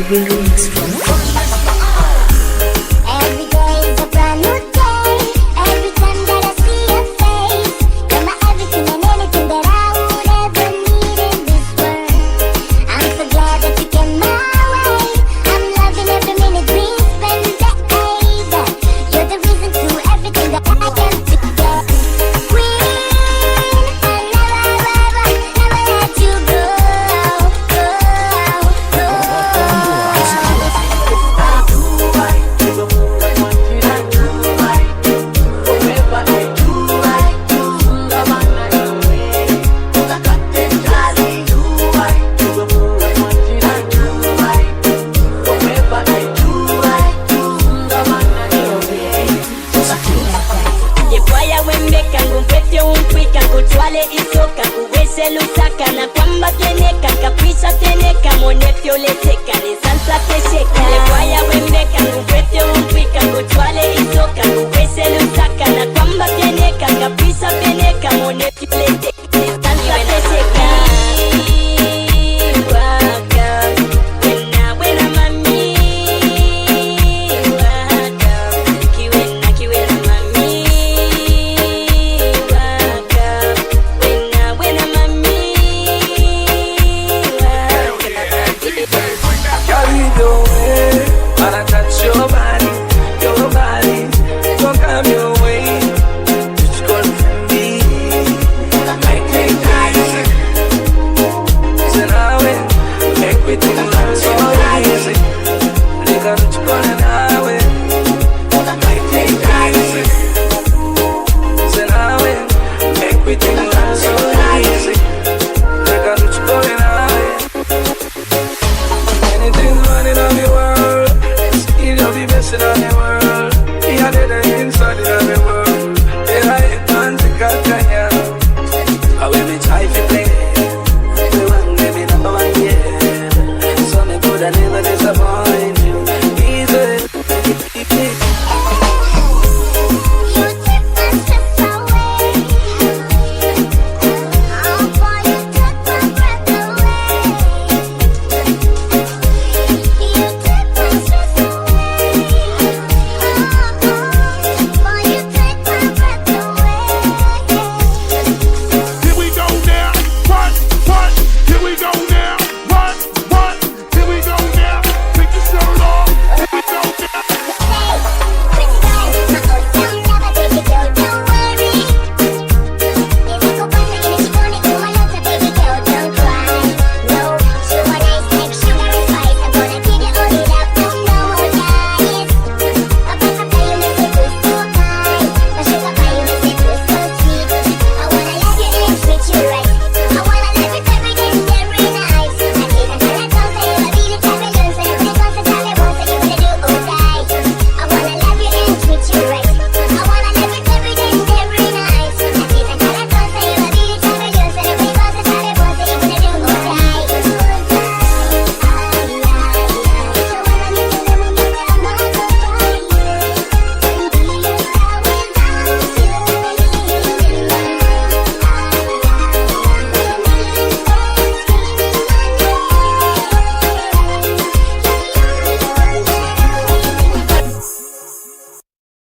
remix from Every day is a brand new day. Every time that I see your face, you're my everything and anything that I would ever need in this world. I'm so glad that you came my way. I'm loving every minute we spend together. You're the reason to everything that I am today. Queen, I'll never let you go. Isoka uweze lusaka na kwamba teneka kapisa teneka monefyo leteka ni salsa tesheka le kwaya wembeka ngupete umpika kutwale isoka uweze